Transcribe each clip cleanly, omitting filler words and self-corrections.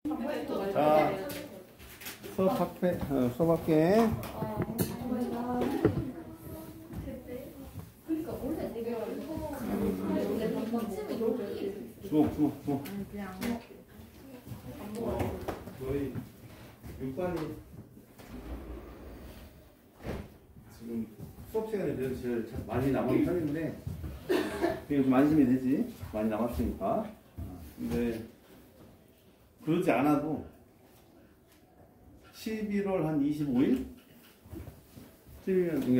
자, 수업할게. 주워. 저희 6반이 지금 수업 시간에 대해서 제일 많이 남은 편인데 그게 좀 안심이 되지. 많이 남았으니까. 근데 그러지 않아도 11월 한 25일?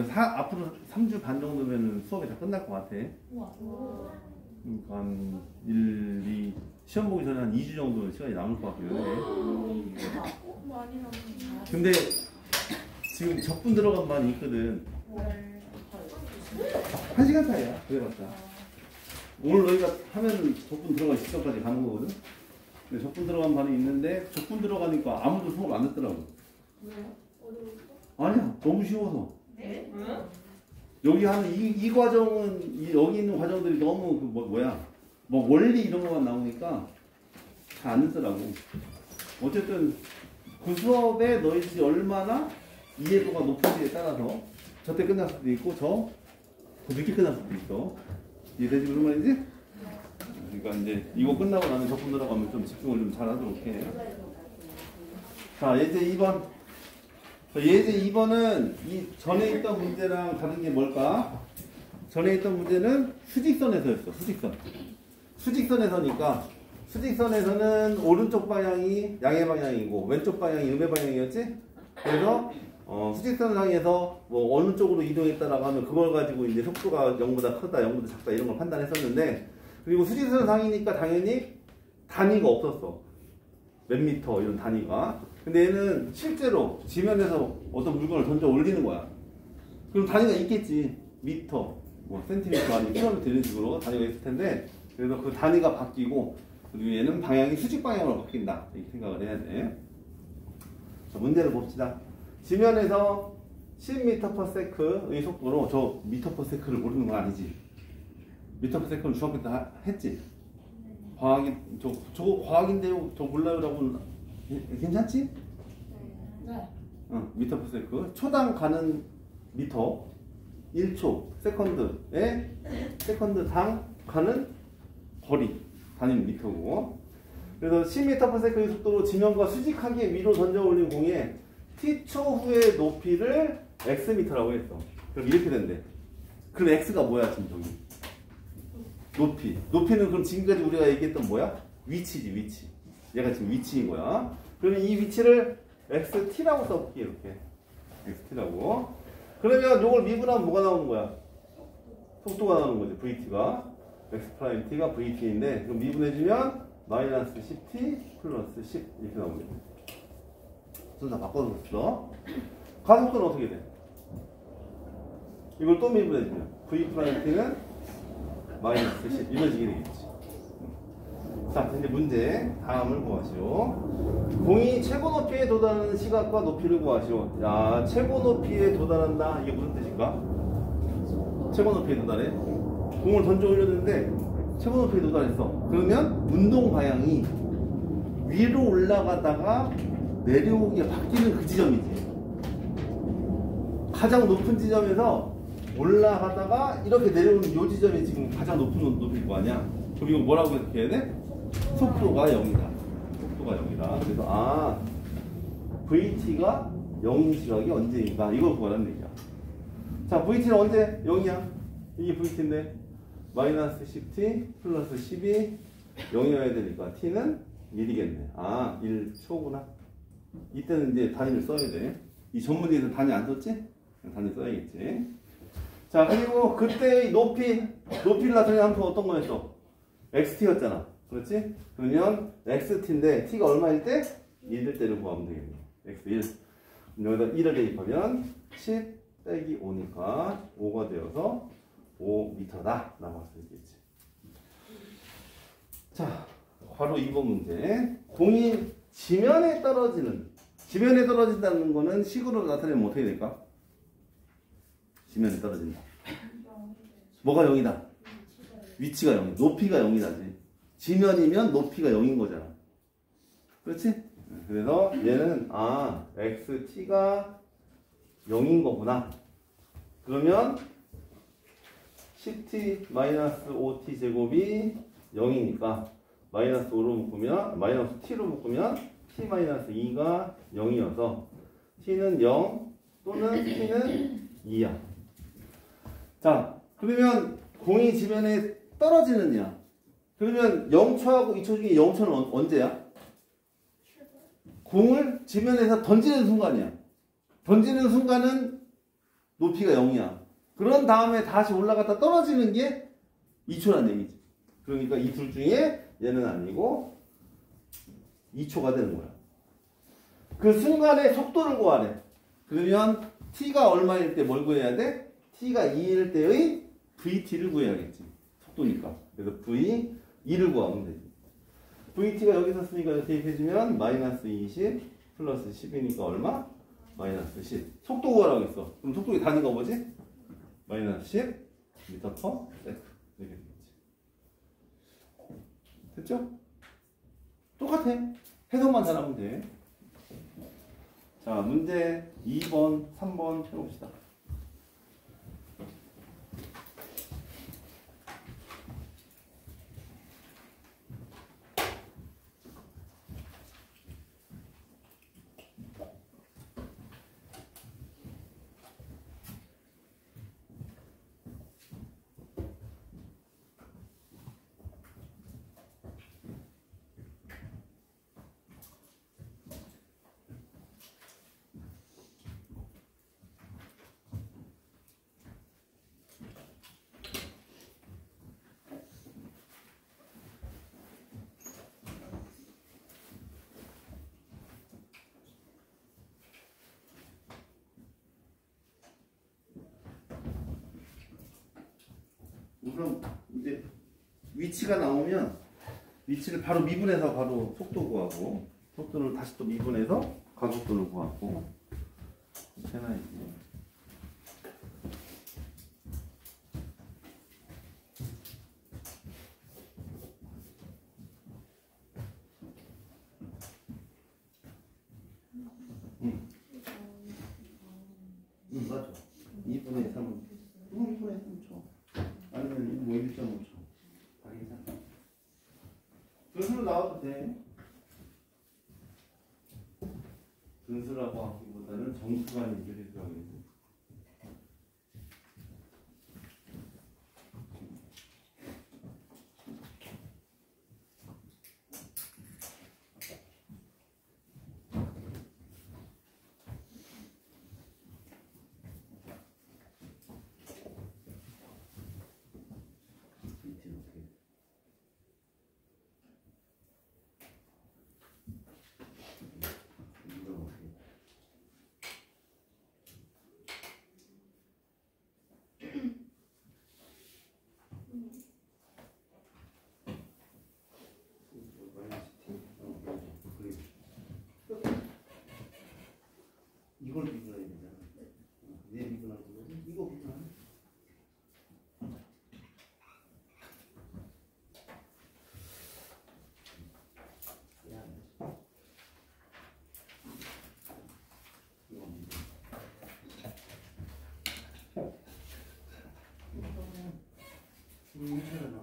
앞으로 3주 반 정도면 수업이 다 끝날 것 같아. 그러니까 한 1, 2, 시험 보기 전에 한 2주 정도 시간이 남을 것 같기도 해. 근데 지금 적분 들어간 반이 있거든. 1시간 차이야. 그래봤자. 오늘 너희가 하면 적분 들어간 시점까지 가는 거거든. 근데 적분 들어간 반이 있는데 적분 들어가니까 아무도 수업 안 듣더라고. 왜요? 어려워서? 아니야, 너무 쉬워서. 네? 여기 하는 이 과정은 여기 있는 과정들이 너무 뭐 원리 이런 것만 나오니까 잘 안 듣더라고. 어쨌든 그 수업에 너희들이 얼마나 이해도가 높은지에 따라서 저때 끝날 수도 있고 더 늦게 끝날 수도 있어. 이해되지 무슨 말인지? 그러니까 이제 이거 끝나고 나면 적분 들어가면 좀 집중을 좀 잘하도록 해. 자, 예제 2번. 예제 2번은 이 전에 있던 문제랑 다른 게 뭘까? 전에 있던 문제는 수직선에서였어. 수직선에서니까 수직선에서는 오른쪽 방향이 양의 방향이고 왼쪽 방향이 음의 방향이었지? 그래서 수직선상에서 뭐 어느 쪽으로 이동했다라고 하면 그걸 가지고 이제 속도가 0보다 크다, 0보다 작다 이런 걸 판단했었는데, 그리고 수직선상이니까 당연히 단위가 없었어. 몇 미터 이런 단위가. 근데 얘는 실제로 지면에서 어떤 물건을 던져 올리는 거야. 그럼 단위가 있겠지. 미터, 뭐 센티미터 아니면 킬로미터 이런 식으로 단위가 있을 텐데, 그래서 그 단위가 바뀌고 그리고 얘는 방향이 수직 방향으로 바뀐다 이렇게 생각을 해야 돼. 자, 문제를 봅시다. 지면에서 10m/s의 속도로, 저 m/s를 모르는 건 아니지. m/s는 중학교 때 했지. 과학이 저거 과학인데요. 저 몰라요라고는 괜찮지? 네. m/s. 초당 가는 미터 1초 세컨드에 세컨드당 가는 거리 단위는 미터고. 그래서 10m/s의 속도로 지면과 수직하게 위로 던져 올린 공에 t초 후의 높이를 xm라고 했어. 그럼 이렇게 된대. 그럼 x가 뭐야 지금 저기? 높이는 그럼 지금까지 우리가 얘기했던 뭐야? 위치지, 위치. 얘가 지금 위치인 거야. 그러면 이 위치를 xt라고 써볼게. 이렇게 xt라고. 그러면 요걸 미분하면 뭐가 나오는 거야? 속도가 나오는 거지. vt가 x't가 vt인데, 그럼 미분해주면 마이너스 10t 플러스 10 이렇게 나오겠네. 순서 바꿔줬어. 가속도는 어떻게 돼? 이걸 또 미분해주면 v't는 마이너스 10 이런 식이 되겠지. 자, 이제 문제 다음을 구하시오. 공이 최고 높이에 도달하는 시각과 높이를 구하시오. 야, 최고 높이에 도달한다. 이게 무슨 뜻인가? 최고 높이에 도달해. 공을 던져 올렸는데 최고 높이에 도달했어. 그러면 운동 방향이 위로 올라가다가 내려오기가 바뀌는 그 지점이지. 가장 높은 지점에서 올라가다가 이렇게 내려오는 이 지점이 지금 가장 높은 높이일 거 아니야? 그럼 이거 뭐라고 해석해야 돼? 속도가 0이다. 속도가 0이다. 그래서 VT가 0인 시각이 언제인가? 이걸 구하라는 얘기야. 자, VT는 언제 0이야? 이게 VT인데 마이너스 10t 플러스 10이 0이어야 되니까 t는 1이겠네. 1초구나. 이때는 이제 단위를 써야 돼. 이 전문에서 단위 안 썼지? 단위 써야겠지. 자, 그리고 그때의 높이를 나타내는 함수 어떤 거였어? xt였잖아. 그렇지? 그러면 xt인데 t가 얼마일 때? 1일 때를 구하면 되겠네. x1. 여기다 1을 대입하면 10 빼기 5니까 5가 되어서 5m다 라고 할 수 있겠지. 자, 바로 2번 문제. 공이 지면에 떨어진다는 거는 식으로 나타내면 어떻게 될까? 지면에 떨어진다. 뭐가 0이다? 위치가 0이다. 높이가 0이다지. 지면이면 높이가 0인 거잖아. 그렇지? 그래서 얘는 xt가 0인 거구나. 그러면 10t-5t 제곱이 0이니까 마이너스 5로 묶으면 마이너스 t로 묶으면 t-2가 0이어서 t는 0 또는 t는 2야. 자, 그러면 공이 지면에 떨어지느냐? 그러면 0초하고 2초 중에 0초는 언제야? 공을 지면에서 던지는 순간이야. 던지는 순간은 높이가 0이야. 그런 다음에 다시 올라갔다 떨어지는 게 2초란 얘기지. 그러니까 이 둘 중에 얘는 아니고 2초가 되는 거야. 그 순간의 속도를 구하래. 그러면 t가 얼마일 때 뭘 구해야 돼? t가 2일 때의 vt를 구해야겠지. 속도니까. 그래서 v2를 구하면 되지. vt가 여기서 쓰니까 대입해주면 마이너스 20 플러스 10이니까 얼마? 마이너스 10. 속도 구하라고 했어. 그럼 속도가 단위가 뭐지? 마이너스 10 미터 퍼 세컨드. 이렇게 되겠지. 됐죠? 똑같아. 해석만 잘하면 돼. 자, 문제 2번, 3번 해봅시다. 그럼 이제 위치가 나오면 위치를 바로 미분해서 바로 속도 구하고 속도를 다시 또 미분해서 가속도를 구하고 해놔야지. 맞아. 2분의 3. 2분의 3초. 아니면 뭐 1.5초. 다 괜찮아. 분수로 나와도 돼. 분수라고 하기보다는 정수가 얘기를 하겠지. 이걸 비교해야 되잖아. 얘 비교하는 거지? 이거 비교하는 거지? 괜찮아.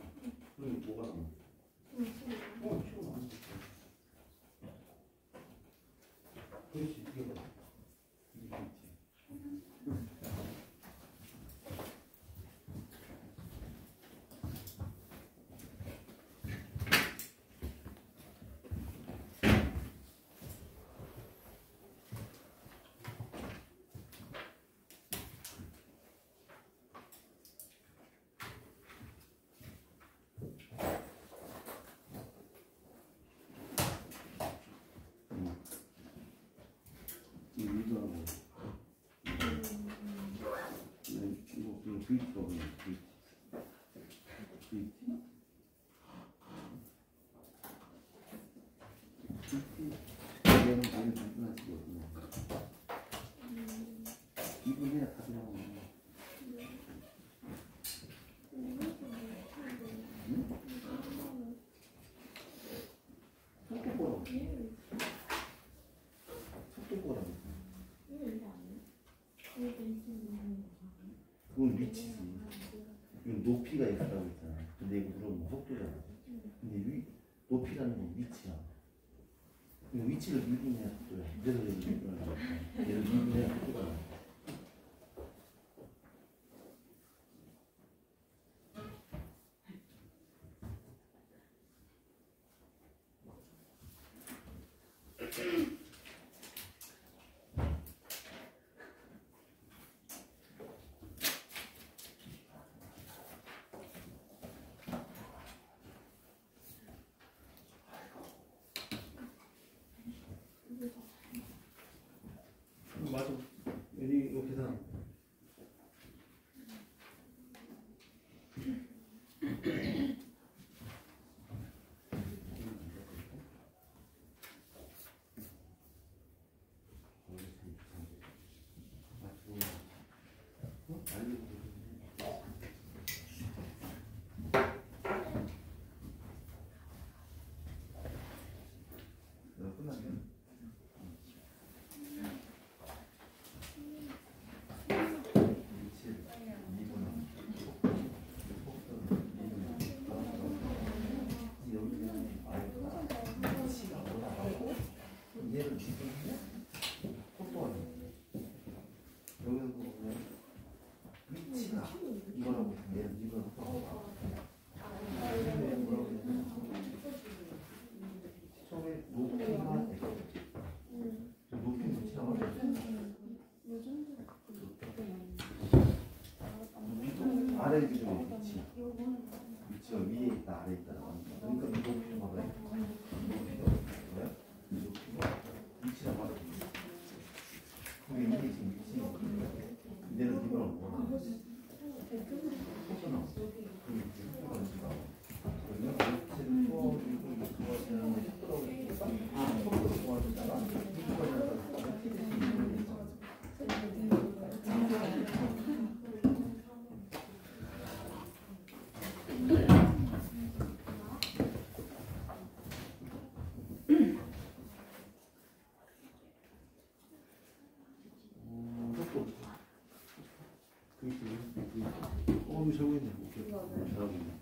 그럼 뭐가 남아? 치워 안 돼. 그렇지, 이게 뭐. 이거하고 이거 VT가 뭐냐? VT. 얘는 많이 발전하시거든요. 이분해야 답이 나오네. 응? 속도 보러. 높이가 x라고 했잖아. 근데 이거 물어보면 속도잖아. 근데 높이라는 건 위치야. 이거 위치를 미분해야 속도야. 그래서 얘를 미분해야 속도가. 맞아. 이거 계산. 끝났네. 얘를 지금 속도가 여기서 보면 위치가 이거라고 얘는 이거는 속도가 처음에 높이가 높이 위치라고 아래 기준의 위치가 위에 있다 아래에 있다 그러니까 이 높이를 봐봐요. 높이가 뭐야? 높이가 위치라고 하죠. 그게 이게 지금 위치 이제는 이걸 뭐라 속도나 그게 이제 속도가 나와. 그러면 위치를 도와주고 도와주는 속도라고 했으니까 속도를 도와주다가 위치가 나타나서 TDC 이걸 했잖아. 이거 저거 있네. 잘하고 있네.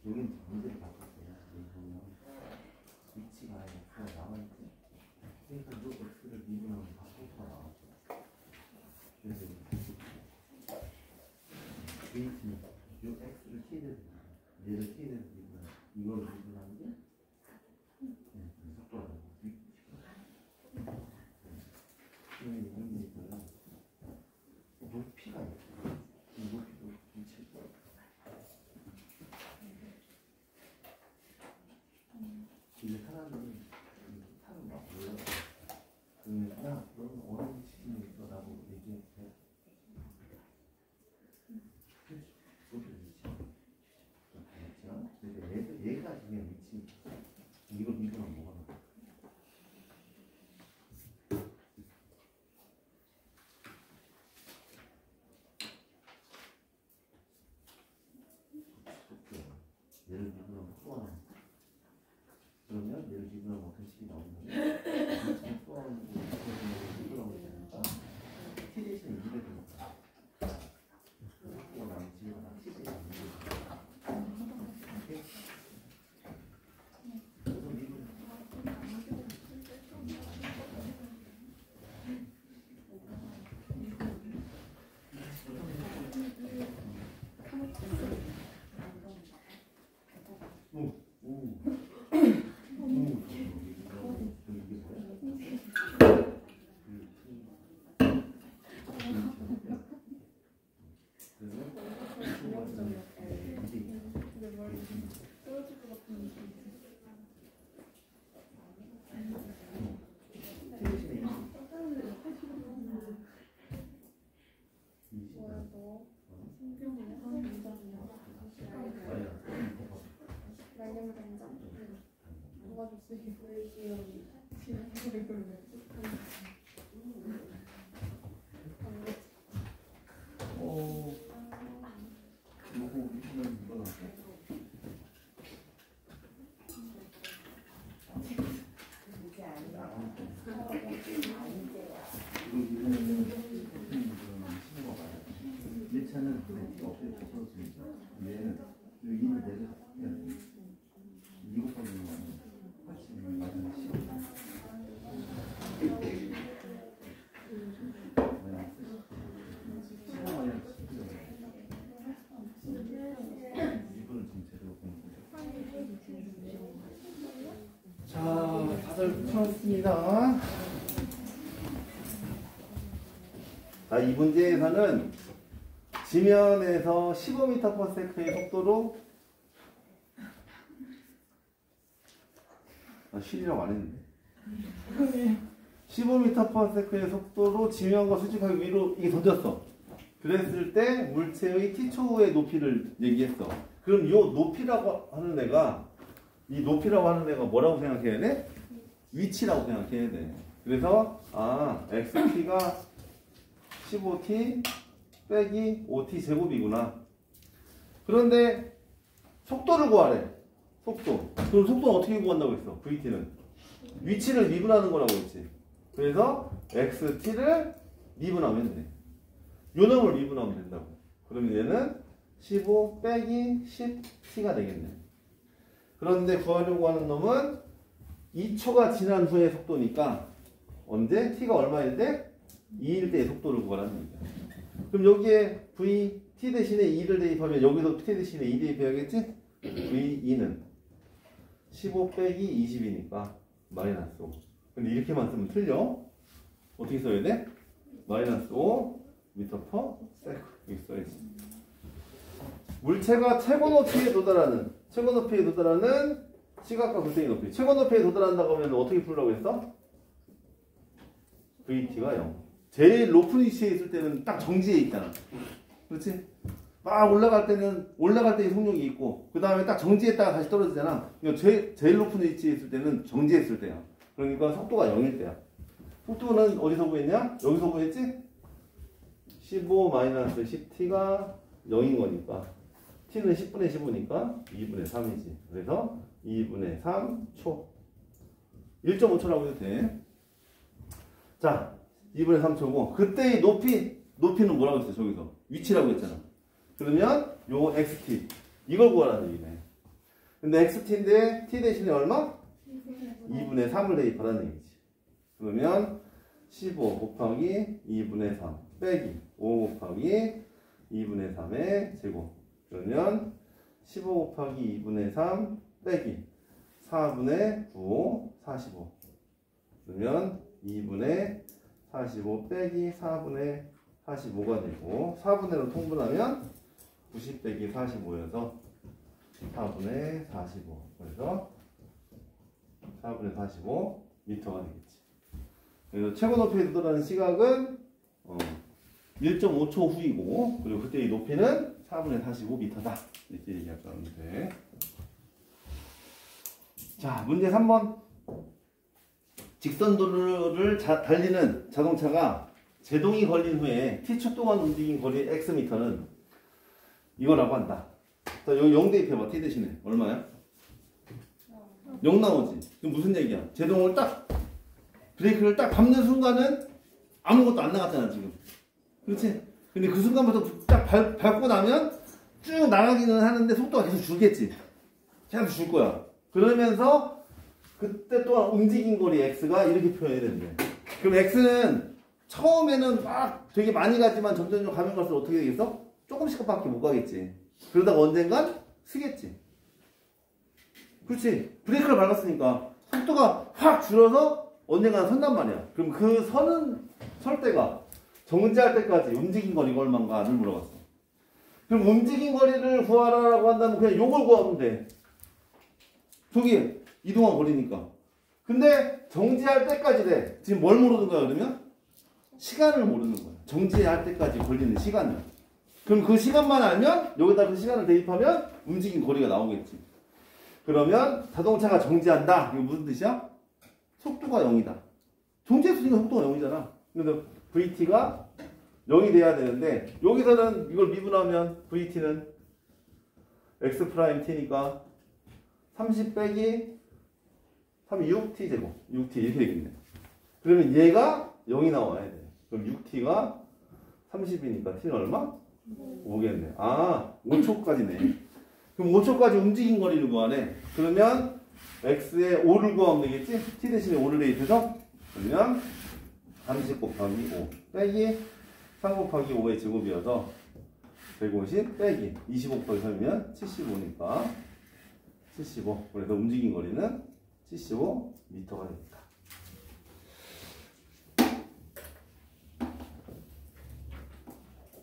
여기는 문제를 바꿨어요. 여기 보면 위치가 X가 나와있지. 그러니까 이 X를 미분하면 다 속도가 나왔죠. 그래서 H는 이 X를 T에 얘를 T에 대해서 미분하는 이걸 미분하는 게 속도가 나고 위치가 높이가 있어요. 높이도 위치가 이제 사람들이 타는 막 몰라. 야, 너는 어느 위치에 있어라고 얘기해. 높이 위치. 알겠죠? 근데 얘가 지금 위치. 이거는 뭐가 나? 차는 어떻게 풀었습니까? 얘는 여기는 내려서 해야 돼. 이거 보면 같이 맞는 시. 이거는 지금 제대로 보는 거죠. 자, 다들 풀었습니다. 자, 이 문제에서는 지면에서 15m/s의 속도로 실이라고 안 했는데 15m/s의 속도로 지면과 수직하게 위로 이게 던졌어. 그랬을 때 물체의 t초의 높이를 얘기했어. 그럼 이 높이라고 하는 애가 이 높이라고 하는 애가 뭐라고 생각해야 돼? 위치라고 생각해야 돼. 그래서 xt가 15t 빼기 5t 제곱이구나. 그런데 속도를 구하래. 속도. 그럼 속도는 어떻게 구한다고 했어? vt는 위치를 미분하는 거라고 했지. 그래서 xt를 미분하면 돼. 요 놈을 미분하면 된다고. 그러면 얘는 15 빼기 10t가 되겠네. 그런데 구하려고 하는 놈은 2초가 지난 후의 속도니까 언제? t가 얼마일 때? 2일 때의 속도를 구하라는 얘기야. 그럼 여기에 v, t 대신에 2를 대입하면 여기서 t 대신에 2 대입해야겠지? v2는 15 빼기 20이니까 마이너스 5. 근데 이렇게만 쓰면 틀려. 어떻게 써야 돼? 마이너스 5 미터 퍼 세컨드. 이렇게 써야지. 물체가 최고 높이에 도달하는 시각과 굴곡의 높이. 최고 높이에 도달한다고 하면 어떻게 풀라고 했어? vt가 0. 제일 높은 위치에 있을 때는 딱 정지해 있잖아. 그렇지? 막 올라갈 때 속력이 있고, 그 다음에 딱 정지했다가 다시 떨어지잖아. 그러니까 제일 높은 위치에 있을 때는 정지했을 때야. 그러니까 속도가 0일 때야. 속도는 어디서 구했냐? 여기서 구했지? 15-10t가 0인 거니까. t는 10분의 15니까 2분의 3이지. 그래서 2분의 3초. 1.5초라고 해도 돼. 자, 2분의 3초고. 그때의 높이는 뭐라고 했어, 저기서? 위치라고 했잖아. 그러면 요 xt. 이걸 구하라는 얘기네. 근데 xt인데 t 대신에 얼마? 2분의 3을 대입하라는 얘기지. 그러면 15 곱하기 2분의 3 빼기 5 곱하기 2분의 3의 제곱. 그러면 15 곱하기 2분의 3 빼기 4분의 9 45. 그러면 2분의 45 빼기 4분의 45가 되고 4분의로 통분하면 90 빼기 45여서 4분의 45. 그래서 4분의 45 미터가 되겠지. 그래서 최고 높이에 도달하는 시각은 1.5초 후이고, 그리고 그때의 높이는 4분의 45 미터다. 이렇게 얘기할 수 있는데. 자, 문제 3번. 직선도로를 달리는 자동차가 제동이 걸린 후에 t초 동안 움직인 거리 x미터는 이거라고 한다. 자, 여기 0 대입해봐. t 대신에 얼마야? 0 나오지. 그럼 무슨 얘기야? 제동을 브레이크를 딱 밟는 순간은 아무것도 안 나갔잖아 지금. 그렇지? 근데 그 순간부터 딱 밟고 나면 쭉 나가기는 하는데 속도가 계속 줄겠지. 계속 줄 거야. 그러면서 그때 또한 움직인 거리 x가 이렇게 표현이 되는데, 그럼 x는 처음에는 막 되게 많이 가지만 점점 가면 갈수록 어떻게 되겠어? 조금씩밖에 못 가겠지. 그러다가 언젠간 쓰겠지. 그렇지? 브레이크를 밟았으니까 속도가 확 줄어서 언젠간 선단 말이야. 그럼 그 설 때가 정지할 때까지 움직인 거리가 얼마인가를 물어봤어. 그럼 움직인 거리를 구하라고 한다면 그냥 요걸 구하면 돼. 저기 이동한 거리니까. 근데 정지할 때까지 돼. 지금 뭘 모르는 거야 그러면? 시간을 모르는 거야. 정지할 때까지 걸리는 시간을. 그럼 그 시간만 알면 여기다 그 시간을 대입하면 움직인 거리가 나오겠지. 그러면 자동차가 정지한다. 이거 무슨 뜻이야? 속도가 0이다. 동체수니까 속도가 0이잖아. 그래서 VT가 0이 돼야 되는데 여기서는 이걸 미분하면 VT는 x 프라임 t니까 30 빼기 6t 제곱 6t 이렇게 되겠네. 그러면 얘가 0이 나와야 돼. 그럼 6t가 30이니까 t는 얼마? 5겠네. 아 5초까지네. 그럼 5초까지 움직인 거리를 구하네. 그러면 x에 5를 구하면 되겠지? t 대신에 5를 대입해서 그러면 30 곱하기 5 빼기 3 곱하기 5의 제곱이어서 150 빼기 25 곱하기 3이면 75니까 75. 그래서 움직인 거리는 75m가 됩니다.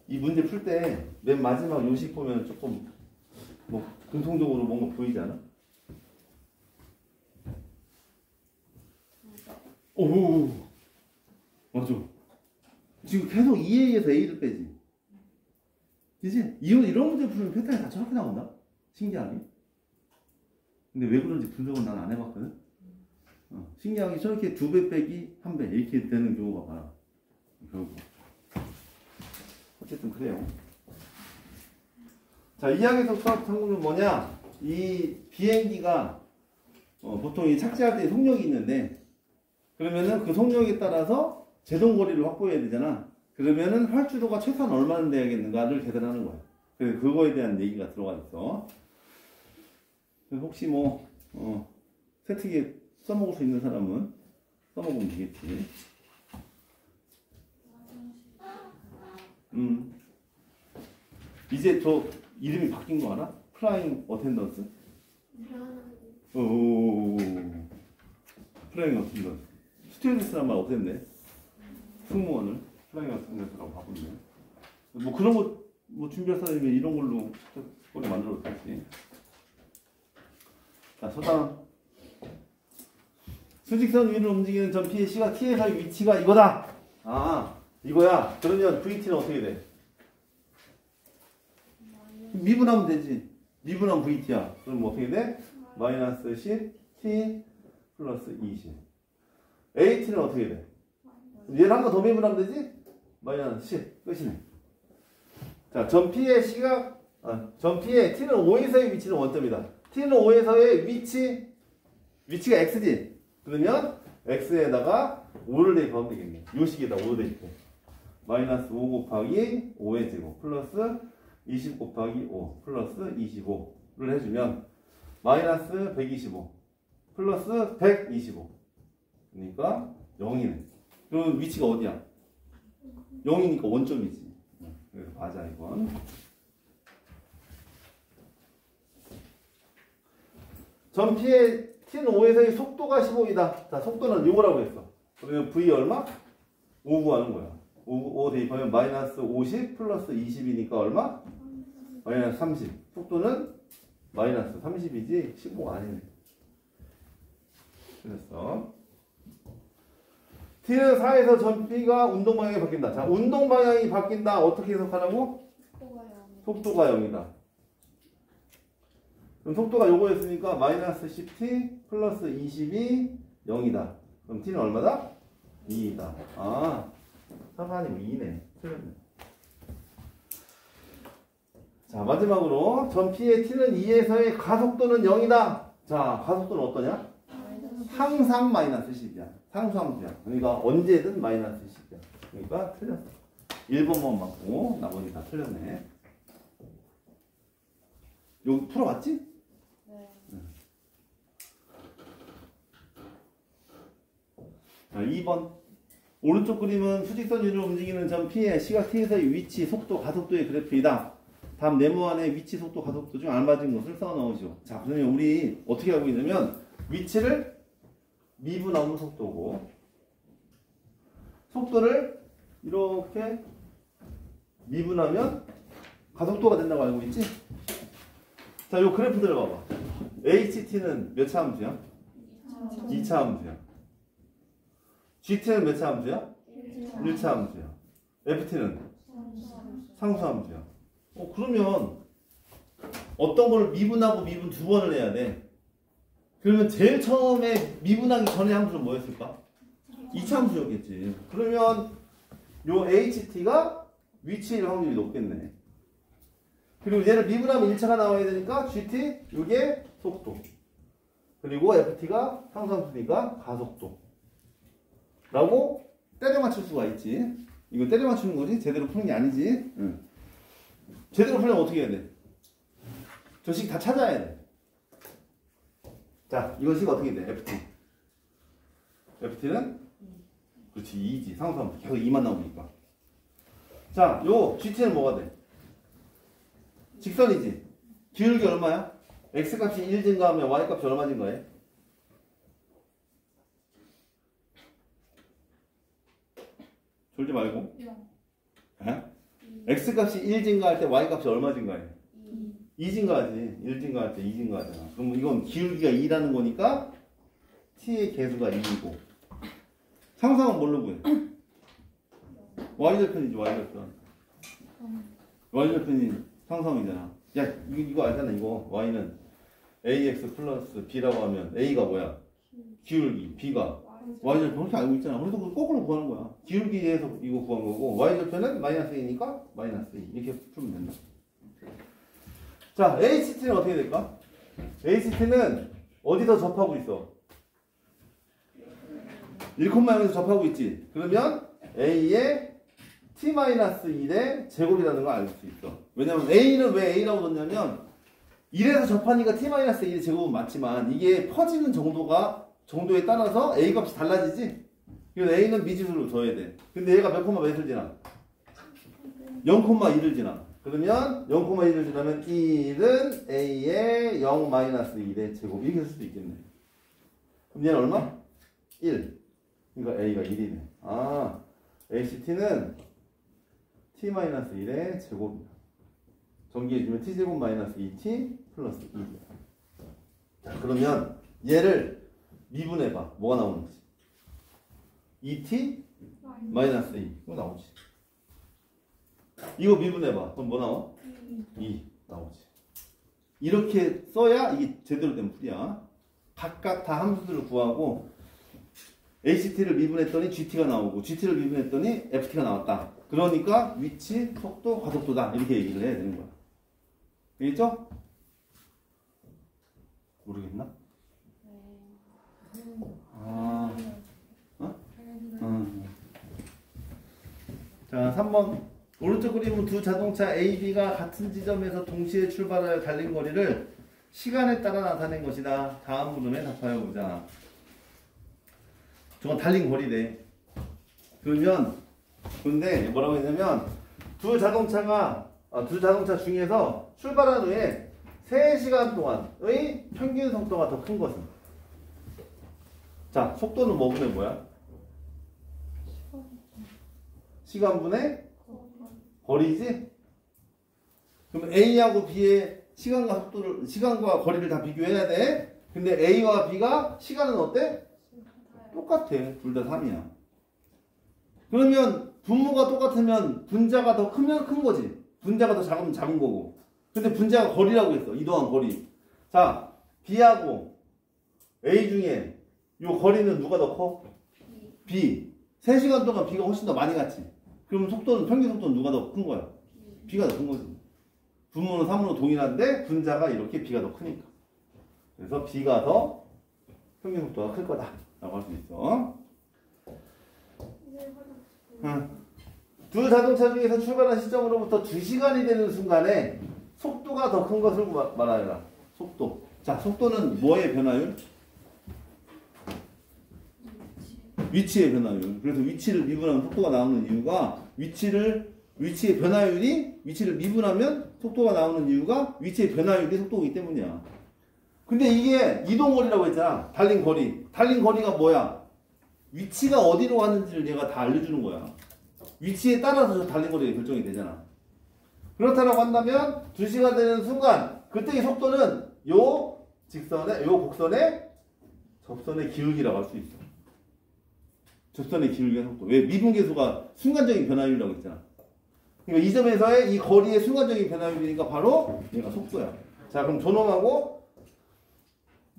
이 문제 풀 때 맨 마지막 요식 보면 조금 뭐 공통적으로 뭔가 보이지 않아? 오, 맞아. 지금 계속 2A에서 A를 빼지. 그치? 이런 문제 풀면 패턴이 다 저렇게 나온다? 신기하게. 근데 왜 그런지 분석은 난 안 해봤거든? 신기하게 저렇게 2배 빼기 1배 이렇게 되는 경우가 많아. 결국. 어쨌든 그래요. 자, 이항에서 수학 참고는 뭐냐? 이 비행기가 보통 이 착지할 때 속력이 있는데 그러면은 그 속력에 따라서 제동거리를 확보해야 되잖아. 그러면은 활주로가 최소한 얼마나 돼야겠는가를 계산하는 거야. 그래서 그거에 대한 얘기가 들어가 있어. 혹시 뭐 세특에 써먹을 수 있는 사람은 써먹으면 되겠지. 이제 저 이름이 바뀐 거 알아? 플라잉 어텐던스? 플라잉 어텐던스. 스튜어디스란 말 없앴네. 승무원을 플라잉 어텐던스라고 바꿨네. 뭐 그런 거 뭐 준비할 사람이면 이런 걸로 꼬리 만들어도 되지. 자, 서당. 수직선 위를 움직이는 전피의 시각 t에서의 위치가 이거다. 아, 이거야. 그러면 vt는 어떻게 돼? 미분하면 되지. 미분하면 vt야. 그럼 어떻게 돼? 마이너스 10 t 플러스 20. at는 어떻게 돼? 얘를 한 번 더 미분하면 되지? 마이너스 10. 끝이네. 자, 전피의 시각, 전피의 t는 5에서의 위치는 원점이다. t는 5에서의 위치가 x지. 그러면 x에다가 5를 대입하면 되겠네. 요식에다 5를 대입해. 마이너스 5 곱하기 5의 제곱 플러스 20 곱하기 5 플러스 25를 해주면 마이너스 125 플러스 125. 그러니까 0이네. 그럼 위치가 어디야? 0이니까 원점이지. 그래서 맞아 이건. 전피의 t는 5에서의 속도가 15이다. 자, 속도는 이거라고 했어. 그러면 v 얼마? 5 구하는 거야. 5 대입하면 마이너스 50 플러스 20이니까 얼마? 마이너스 30. 속도는 마이너스 30이지 15가 아니네. 그랬어. t는 4에서 전피가 운동 방향이 바뀐다. 자, 운동 방향이 바뀐다. 어떻게 해석하라고? 속도가 0이다. 그럼 속도가 요거였으니까 마이너스 10t 플러스 20이 0이다. 그럼 t는 얼마다? 2이다. 아, 4가 아니고 2네. 틀렸네. 자, 마지막으로 전피의 t는 2에서의 가속도는 0이다. 자, 가속도는 어떠냐? 항상 마이너스 10이야. 상수함수야. 그러니까 언제든 마이너스 10이야. 그러니까 틀렸어. 1번만 맞고 나머지 다 틀렸네. 여기 풀어봤지? 네. 자, 2번. 오른쪽 그림은 수직선 위를 움직이는 점 P의 시각 T에서의 위치, 속도, 가속도의 그래프이다. 다음 네모안에 위치, 속도, 가속도 중 안 맞은 것을 써 넣으시오. 자, 그러면 우리 어떻게 하고 있냐면 위치를 미분하면 속도고 속도를 이렇게 미분하면 가속도가 된다고 알고 있지? 자, 요 그래프 들어봐봐. HT는 몇 차 함수야? 2차 함수야. GT는 몇 차 함수야? 1차 함수야. FT는 상수 함수야. 그러면 어떤 걸 미분하고 미분 두 번을 해야 돼. 그러면 제일 처음에 미분하기 전에 함수는 뭐였을까? 이차함수였겠지. 그러면 요 HT가 위치일 확률이 높겠네. 그리고 얘를 미분하면 1차가 나와야 되니까 GT, 요게 속도. 그리고 FT가 상수함수니까 가속도. 라고 때려 맞출 수가 있지. 이거 때려 맞추는 거지? 제대로 푸는 게 아니지. 응. 제대로 풀려면 어떻게 해야 돼? 저 식 다 찾아야 돼. 자, 이거 식 어떻게 돼? FT. FT는? 그렇지, 2지. 상수함수. 계속 2만 나오니까. 자, 요 GT는 뭐가 돼? 직선이지. 기울기 얼마야? X값이 1 증가하면 Y값이 얼마 증가해? 졸지 말고. 에? X값이 1 증가할 때 Y값이 얼마 증가해? 2 증가하지. 1 증가할 때 2 증가하잖아. 그럼 이건 기울기가 2라는 거니까 T의 개수가 2이고 상상은 뭘로 구해? Y절편이지. Y절편. Y절편이 상상이잖아. 야, 이거 알잖아. 이거 Y는 AX 플러스 B라고 하면 A가 뭐야? 기울기, B가 Y절편. 그렇게 알고 있잖아. 그래서 그걸 거꾸로 구하는 거야. 기울기에서 이거 구한 거고 Y절편은 마이너스 2니까 마이너스 2 이렇게 풀면 된다. 자, HT는 어떻게 될까? HT는 어디서 접하고 있어? 1,0에서 접하고 있지. 그러면 A의 T-1의 제곱이라는 걸 알 수 있어. 왜냐면 A는 왜 A라고 넣냐면 1에서 접하니까 T-1의 제곱은 맞지만 이게 퍼지는 정도에 따라서 A 값이 달라지지? 그래서 A는 미지수로 줘야 돼. 근데 얘가 몇 콤마 몇을 지나? 0,1을 지나. 그러면 0,1을 지나면 1은 A의 0-1의 제곱 이렇게 쓸 수도 있겠네. 그럼 얘는 얼마? 1. 그러니까 A가 1이네. 아, HT는 T-1의 제곱이다. 전기해주면 T제곱 마이너스 2T 플러스 2. 자, 그러면 얘를 미분해봐. 뭐가 나오는지. 2T 마이너스 2. 이거 나오지. 이거 미분해봐. 그럼 뭐 나와? 2 나오지. 이렇게 써야 이게 제대로 된 풀이야. 각각 다 함수들을 구하고 HT를 미분했더니 GT가 나오고 GT를 미분했더니 FT가 나왔다. 그러니까 위치, 속도, 가속도다. 이렇게 얘기를 해야 되는 거야. 알겠죠? 모르겠나? 아, 자, 3번. 오른쪽 그림은 두 자동차 A, B가 같은 지점에서 동시에 출발하여 달린 거리를 시간에 따라 나타낸 것이다. 다음 물음에 답하여 보자. 저건 달린 거리래. 그러면 근데 뭐라고 했냐면 두 자동차 중에서 출발한 후에 3시간 동안의 평균 속도가 더 큰 것은? 자, 속도는 뭐 분의 뭐야? 시간분의 거리지? 그럼 A하고 B의 시간과 거리를 다 비교해야 돼. 근데 A와 B가 시간은 어때? 똑같아. 둘 다 3이야. 그러면 분모가 똑같으면 분자가 더 크면 큰 거지. 분자가 더 작으면 작은 거고. 근데 분자가 거리라고 했어. 이동한 거리. 자, B하고 A 중에 요 거리는 누가 더 커? B. 3시간 동안 B가 훨씬 더 많이 갔지. 그러면 평균 속도는 누가 더 큰 거야? B가 더 큰 거지. 분모는 3으로 동일한데 분자가 이렇게 B가 더 크니까. 그래서 B가 더 평균 속도가 클 거다. 라고 할 수 있어. 두 자동차 중에서 출발한 시점으로부터 2시간이 되는 순간에 속도가 더 큰 것을 말하여라. 속도. 자, 속도는 뭐의 변화율? 위치의 변화율. 그래서 위치를 미분하면 속도가 나오는 이유가 위치의 변화율이 위치를 미분하면 속도가 나오는 이유가 위치의 변화율이 속도이기 때문이야. 근데 이게 이동거리라고 했잖아. 달린 거리. 달린 거리가 뭐야? 위치가 어디로 가는지를 얘가 다 알려주는 거야. 위치에 따라서 저 달린 거리가 결정이 되잖아. 그렇다고 한다면 2시간 되는 순간 그때의 속도는 요 곡선의 접선의 기울기라고 할 수 있어. 접선의 기울기의 속도. 왜? 미분계수가 순간적인 변화율이라고 했잖아. 그러니까 이 점에서의 이 거리의 순간적인 변화율이니까 바로 얘가 속도야. 자, 그럼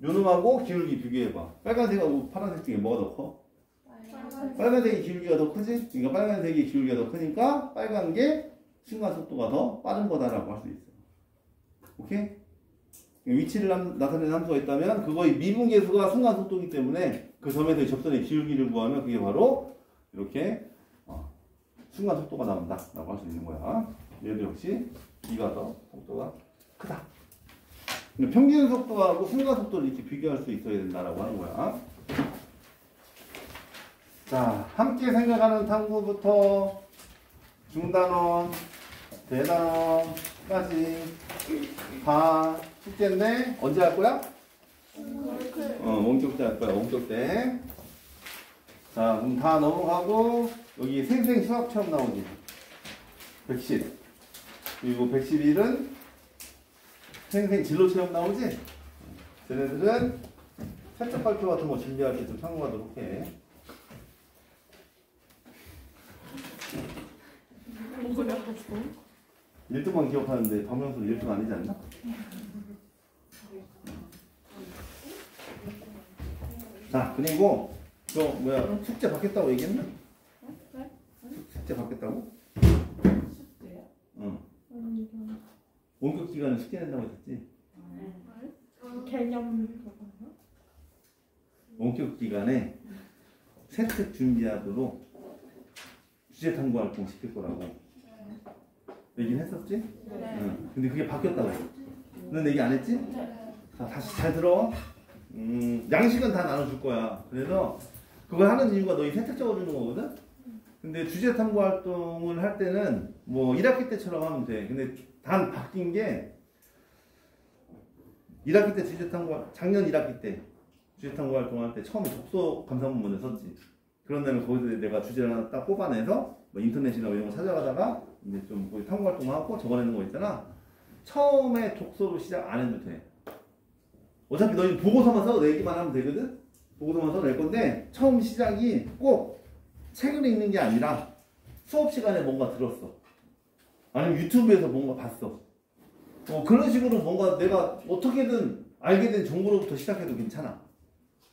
요놈하고 기울기 비교해봐. 빨간색하고 파란색 중에 뭐가 더 커? 빨간색이 기울기가 더 크지? 그러니까 빨간색이 기울기가 더 크니까 빨간 게 순간 속도가 더 빠른 거다라고 할 수 있어. 오케이? 위치를 나타내는 함수가 있다면 그거의 미분계수가 순간 속도이기 때문에 그 점에서의 접선의 기울기를 구하면 그게 바로 이렇게 순간 속도가 나온다 라고 할 수 있는 거야. 얘도 역시 B가 더 속도가 크다. 근데 평균 속도하고 순간 속도를 이렇게 비교할 수 있어야 된다라고 하는 거야. 자, 함께 생각하는 탐구부터 중단원, 대단원까지 다 숙제인데 언제 할 거야? 원격 때 할 거야. 원격 때. 자, 그럼 다 넘어가고 여기 생생 수학 체험 나오지. 110. 그리고 111은 생생 진로 체험 나오지. 쟤네들은 살짝 발표 같은 거 준비할 때 좀 참고하도록 해. 뭐야 벌써? 1등만 기억하는데 박명수 1등 아니지 않나? 자, 그리고 저 뭐야 숙제 받겠다고 얘기했나? 네? 숙제 받겠다고? 숙제요? 응. 원격 기간에 숙제 낸다고 했었지? 개념 원격 기간에 세특 준비하도록 주제 탐구 활동 시킬 거라고 얘기는 했었지? 네. 응. 근데 그게 바뀌었다고. 넌 얘기 안 했지? 자, 다시 잘 들어. 양식은 다 나눠줄 거야. 그래서 그걸 하는 이유가 너희 세특 적어주는 거거든? 근데 주제 탐구 활동을 할 때는 뭐 1학기 때처럼 하면 돼. 근데 단 바뀐 게 1학기 때 작년 1학기 때 주제 탐구 활동할 때 처음에 독서 감상문 먼저 썼지. 그런 다음에 거기서 내가 주제를 하나 딱 뽑아내서 뭐 인터넷이나 이런 거 찾아가다가 이제 좀 거기 탐구 활동하고 적어내는 거 있잖아. 처음에 독서로 시작 안 해도 돼. 어차피 너희 보고서만 써도 내기만 하면 되거든? 보고서만 써도 낼 건데 처음 시작이 꼭 책을 읽는 게 아니라 수업 시간에 뭔가 들었어. 아니면 유튜브에서 뭔가 봤어. 그런 식으로 뭔가 내가 어떻게든 알게 된 정보로부터 시작해도 괜찮아.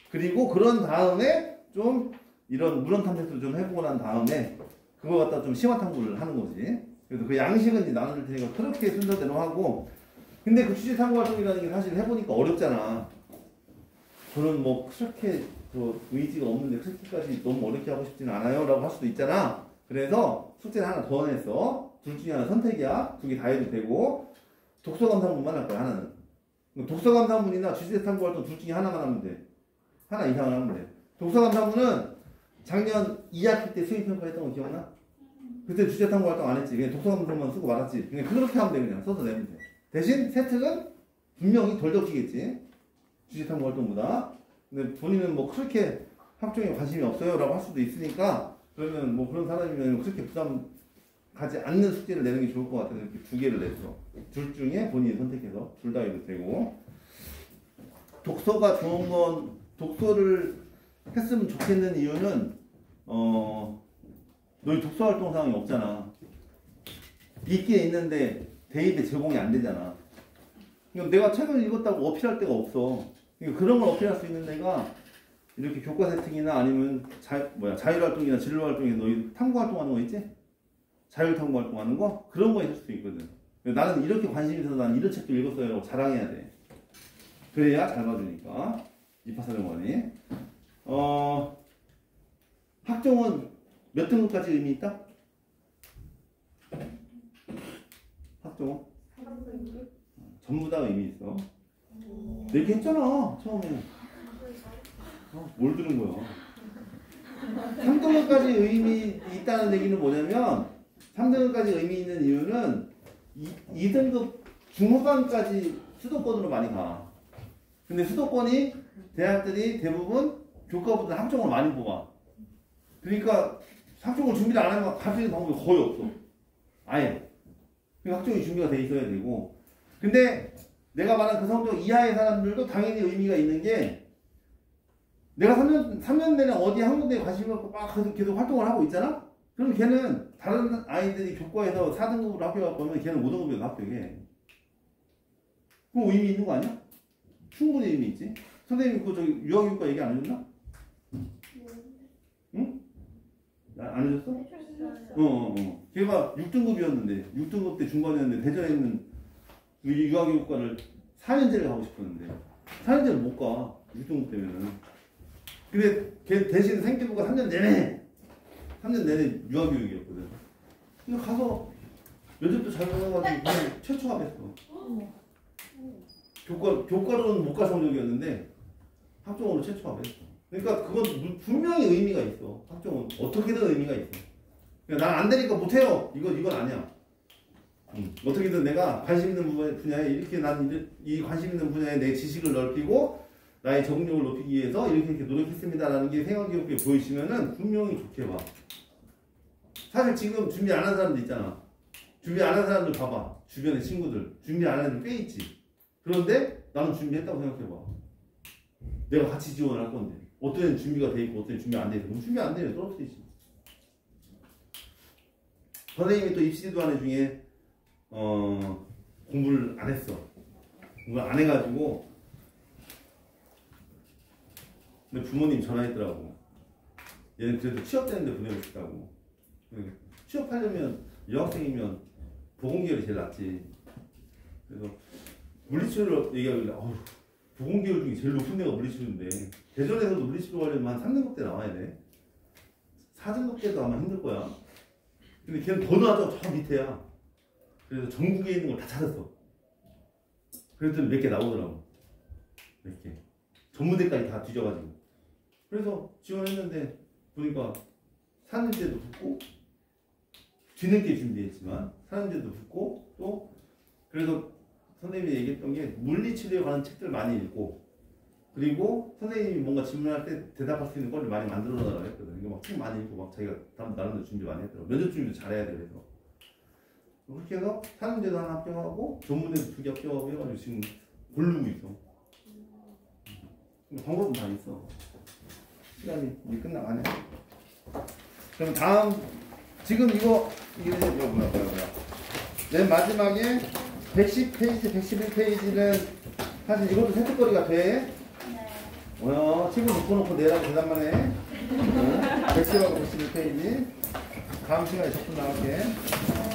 그리고 그런 다음에 좀 이런 물원 탐색도 좀 해보고 난 다음에 그거 갖다 좀 심화 탐구를 하는 거지. 그래서 그 양식은 이제 나눠줄 테니까 그렇게 순서대로 하고. 근데 그 취재 탐구 활동이라는 게 사실 해보니까 어렵잖아. 저는 뭐 그렇게 의지가 없는데 그렇게까지 너무 어렵게 하고 싶지는 않아요 라고 할 수도 있잖아. 그래서 숙제를 하나 더 냈어. 둘 중에 하나 선택이야. 두 개 다 해도 되고 독서 감상문만 할 거야. 하나는 독서 감상문이나 취재 탐구 활동 둘 중에 하나만 하면 돼. 하나 이상을 하면 돼. 독서 감상문은 작년 2학기 때 수행평가 했던 거 기억나? 그때 주제 탐구 활동 안 했지. 그냥 독서 감상문 쓰고 말았지. 그냥 그렇게 하면 돼. 그냥 써서 내면 돼. 대신 세특은 분명히 덜 적히겠지. 주제 탐구 활동보다. 근데 본인은 뭐 그렇게 학종에 관심이 없어요 라고 할 수도 있으니까 그러면 뭐 그런 사람이면 그렇게 부담 가지 않는 숙제를 내는 게 좋을 것 같아서 이렇게 두 개를 냈어. 둘 중에 본인이 선택해서 둘 다 해도 되고. 독서가 좋은 건 독서를 했으면 좋겠는 이유는 너희 독서 활동 상황이 없잖아. 있긴 있는데 대입에 제공이 안 되잖아. 그러니까 내가 책을 읽었다고 어필할 데가 없어. 그러니까 그런 걸 어필할 수 있는 데가 이렇게 교과 세팅이나 아니면 자율활동이나 진로활동에서 너희 탐구 활동하는 거 있지? 자율탐구 활동하는 거? 그런 거 있을 수도 있거든. 나는 이렇게 관심이 있어서 난 이런 책도 읽었어요 라고 자랑해야 돼. 그래야 잘 봐주니까 입학사정관이. 학종은 몇 등급까지 의미 있다? 학종은? 전부 다 의미 있어. 이렇게 했잖아 처음에. 뭘 들은 거야? 3등급까지 의미 있다는 얘기는 뭐냐면 3등급까지 의미 있는 이유는 2등급 중후반까지 수도권으로 많이 가. 근데 수도권이 대학들이 대부분 교과보다 학종을 많이 뽑아. 그러니까 학종을 준비를 안 하면 갈 수 있는 방법이 거의 없어. 아예. 그러니까 학종이 준비가 돼 있어야 되고. 근데 내가 말한 그 성적 이하의 사람들도 당연히 의미가 있는 게 내가 3년 내내 어디 한 군데에 관심 갖고 막 계속 활동을 하고 있잖아? 그럼 걔는 다른 아이들이 교과에서 4등급으로 합격할 거면 걔는 5등급으로 합격해. 그럼 의미 있는 거 아니야? 충분히 의미 있지. 선생님 그 저기 유아교육과 얘기 안 해줬나? 응? 안 해줬어? 걔가 6등급이었는데 6등급 때 중반이었는데 대전에 있는 유아교육과를 4년제를 가고 싶었는데 4년제를 못 가. 6등급 때문에는. 근데 걔 대신 생기부가 3년 내내 유아교육이었거든. 근데 가서 면접도 잘 받아가지고 그냥 최초 합했어. 교과로는 못 갈 성적이었는데 학종으로 최초 합했어. 그러니까 그건 분명히 의미가 있어. 학종은 어떻게든 의미가 있어. 그러니까 난 안 되니까 못해요. 이건 아니야. 어떻게든 내가 관심 있는 분야에 이렇게 난 이 관심 있는 분야에 내 지식을 넓히고 나의 적응력을 높이기 위해서 이렇게 노력했습니다라는 게 생활기록부에 보이시면은 분명히 좋게 봐. 사실 지금 준비 안 한 사람들 있잖아. 준비 안 한 사람들 봐봐. 주변에 친구들 준비 안 한 애들 꽤 있지. 그런데 나는 준비했다고 생각해봐. 내가 같이 지원을 할 건데 어떤 애는 준비가 돼 있고 어떤 애는 준비 안 돼 있고 그럼 준비 안 되면 떨어뜨리지. 선생님이 또 입시도 한 애 중에 공부를 안 했어. 공부를 안 해가지고 근데 부모님 전화했더라고. 얘는 그래도 취업되는데 보내고 싶다고. 취업하려면 여학생이면 보건계열이 제일 낫지. 그래서 물리치료를 얘기하길래 보건계열 중에 제일 높은 데가 물리치료인데 대전에서도 물리치료 가려면 한 3등급 때 나와야 돼. 4등급 때도 아마 힘들 거야. 근데 걔는 더 나아져. 저 밑에야. 그래서 전국에 있는 걸 다 찾았어. 그랬더니 몇 개 나오더라고. 몇 개. 전문대까지 다 뒤져가지고. 그래서 지원했는데 보니까 4년제도 붙고 뒤늦게 준비했지만 4년제도 붙고 또 그래서 선생님이 얘기했던 게 물리치료에 관한 책들 많이 읽고 그리고 선생님이 뭔가 질문할 때 대답할 수 있는 걸 많이 만들어 달라고 했거든. 그러니까 막 책 많이 읽고 막 자기가 나름대로 준비 많이 했더라고. 면접 준비도 잘해야 돼. 그래서 그렇게 해서 4년제도 하나 합격하고 전문대도 2개 합격하고 해가지고 지금 고르고 있어. 방법은 다 있어. 시간이 이제 끝나가네. 그럼 다음 지금 이거 뭐야. 맨 마지막에 110페이지, 111페이지는 사실 이것도 세특거리가 돼. 친구 묶어놓고 내라고 대답만 해. 110하고 111페이지. 다음 시간에 접근 나갈게.